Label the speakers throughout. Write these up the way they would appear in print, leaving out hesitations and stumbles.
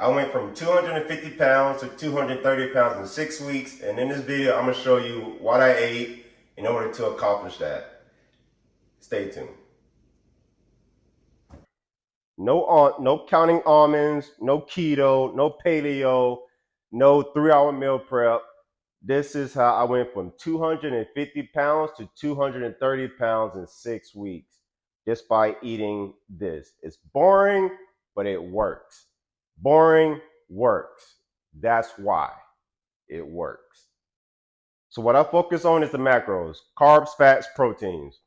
Speaker 1: I went from 250 pounds to 230 pounds in 6 weeks, and in this video, I'm gonna show you what I ate in order to accomplish that. Stay tuned. No counting almonds, no keto, no paleo, no 3-hour meal prep. This is how I went from 250 pounds to 230 pounds in 6 weeks just by eating this. It's boring, but it works. Boring works. That's why it works. So what I focus on is the macros: carbs, fats, proteins.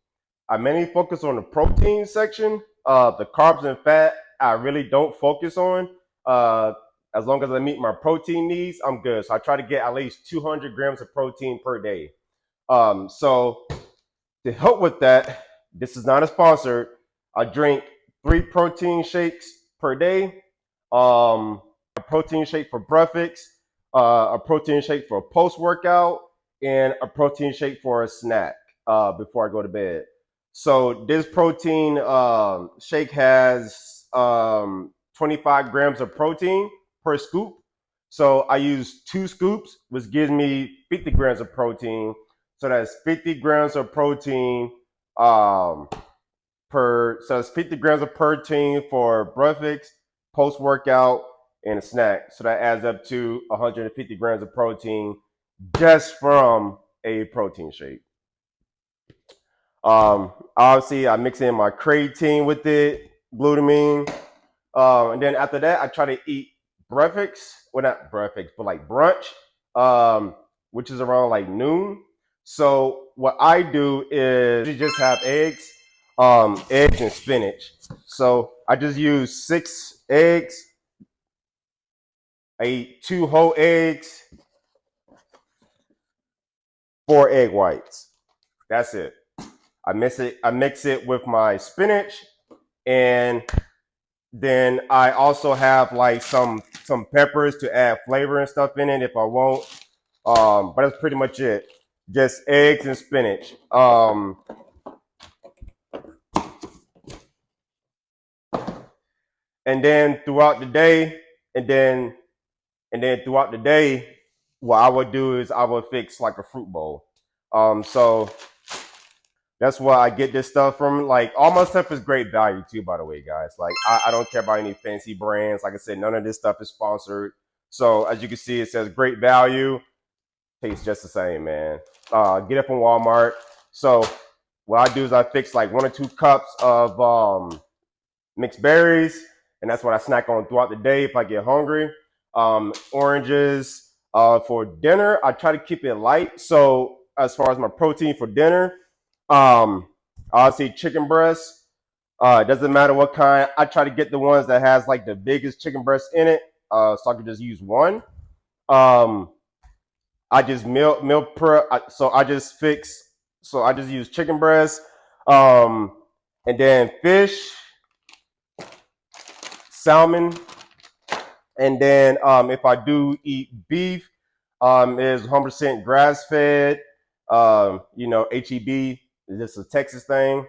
Speaker 1: I mainly focus on the protein section. The carbs and fat, I really don't focus on. Uh, as long as I meet my protein needs, I'm good. So I try to get at least 200 grams of protein per day. So to help with that, this is not a sponsor. I drink 3 protein shakes per day. A protein shake for breakfast, a protein shake for a post workout, and a protein shake for a snack before I go to bed. So this protein shake has 25 grams of protein per scoop. So I use 2 scoops, which gives me 50 grams of protein. So that's 50 grams of protein so it's 50 grams of protein for breakfast, post workout, and a snack. So that adds up to 150 grams of protein just from a protein shake. Obviously, I mix in my creatine with it, glutamine, and then after that, I try to eat breakfast. Well, not breakfast, but like brunch, which is around like noon. So what I do is you just have eggs and spinach. So I just use 6 eggs. I eat 2 whole eggs, 4 egg whites. That's it. I mix it with my spinach, and then I also have like some peppers to add flavor and stuff in it if I want. But that's pretty much it. Just eggs and spinach. And then throughout the day, and then throughout the day, what I would do is I would fix like a fruit bowl. So that's where I get this stuff from. Like all my stuff is great value too, by the way, guys. Like I don't care about any fancy brands. Like I said, none of this stuff is sponsored. So as you can see, it says great value. Tastes just the same, man. Get it from Walmart. So what I do is I fix like 1 or 2 cups of mixed berries, and that's what I snack on throughout the day if I get hungry. Oranges for dinner. I try to keep it light. So as far as my protein for dinner, obviously chicken breast. It doesn't matter what kind. I try to get the ones that has like the biggest chicken breast in it, so I can just use one. I just meal prep. So I just fix. So I just use chicken breast, and then fish, salmon, and then if I do eat beef, is 100% grass fed. HEB is just a Texas thing.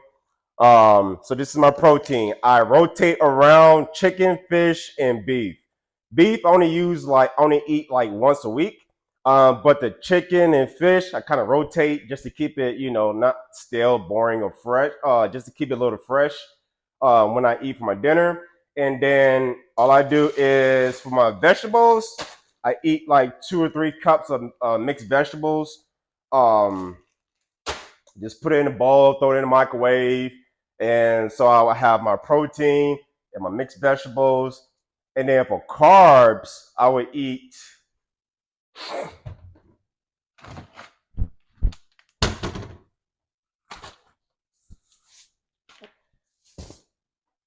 Speaker 1: So this is my protein. I rotate around chicken, fish, and beef. Beef I only eat like once a week. But the chicken and fish I kind of rotate just to keep it, not stale, boring, or fresh. Just to keep it a little fresh when I eat for my dinner. And then all I do is for my vegetables, I eat like 2 or 3 cups of mixed vegetables. Just put it in a bowl, throw it in the microwave. And so I will have my protein and my mixed vegetables. And then for carbs, I would eat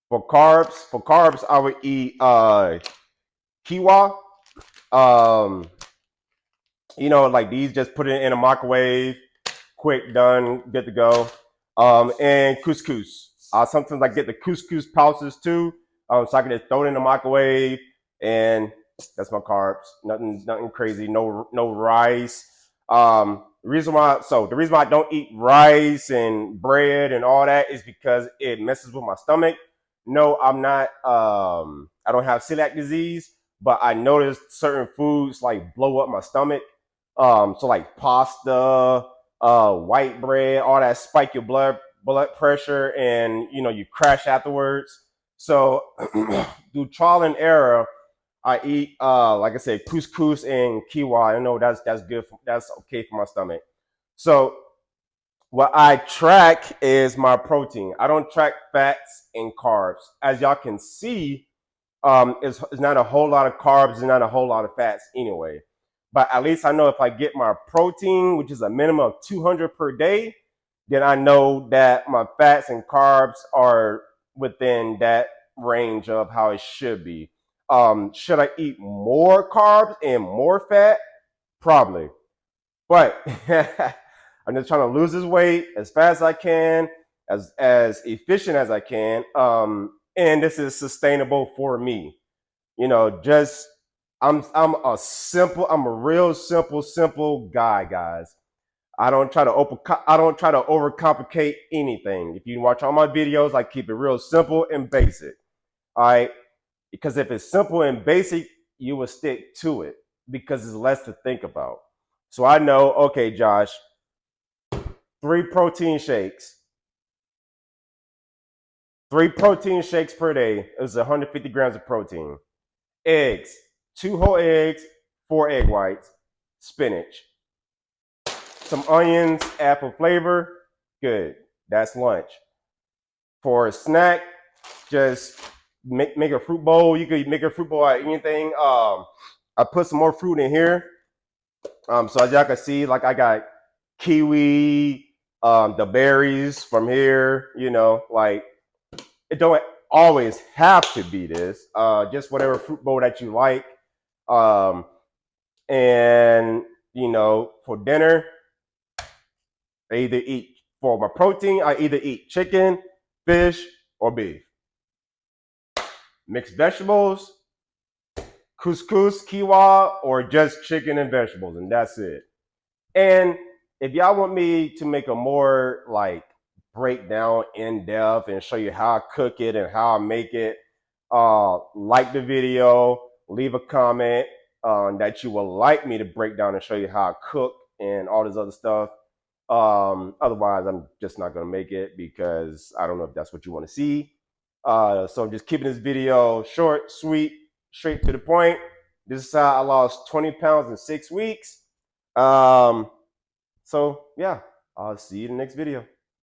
Speaker 1: I would eat quinoa. Like these, just put it in a microwave, quick, done, good to go. And couscous. Sometimes I get the couscous pouches too, so I can just throw it in the microwave, and that's my carbs. Nothing crazy. No rice. The reason why I don't eat rice and bread and all that is because it messes with my stomach. No, I'm not. I don't have celiac disease, but I noticed certain foods like blow up my stomach. So like pasta, white bread, all that spike your blood pressure, and you crash afterwards. So through trial and error, I eat like I said, couscous and quinoa. I know that's good. That's okay for my stomach. So what I track is my protein. I don't track fats and carbs. As y'all can see, it's not a whole lot of carbs, it's not a whole lot of fats anyway. But at least I know if I get my protein, which is a minimum of 200 per day, then I know that my fats and carbs are within that range of how it should be. Should I eat more carbs and more fat? Probably. But I'm just trying to lose this weight as fast as I can, as efficient as I can, and this is sustainable for me. Just I'm a real simple guy, guys. I don't try to overcomplicate anything. If you watch all my videos, I keep it real simple and basic. All right, because if it's simple and basic, you will stick to it because it's less to think about. So I know, okay, Josh, 3 protein shakes, 3 protein shakes per day is 150 grams of protein. Eggs, 2 whole eggs, 4 egg whites, spinach, some onions, add for flavor. Good. That's lunch. For a snack, just make a fruit bowl. You could make a fruit bowl out of anything. I put some more fruit in here. So as y'all can see, like I got kiwi, the berries from here. Like it don't always have to be this. Just whatever fruit bowl that you like. Um, and for dinner, for my protein, I either eat chicken, fish, or beef. Mixed vegetables, couscous, quinoa, or just chicken and vegetables, and that's it. And if y'all want me to make a more like breakdown in depth and show you how I cook it and how I make it, like the video, leave a comment that you would like me to break down and show you how I cook and all this other stuff. Otherwise, I'm just not gonna make it because I don't know if that's what you want to see. So I'm just keeping this video short, sweet, straight to the point. This is how I lost 20 pounds in 6 weeks. So yeah, I'll see you in the next video.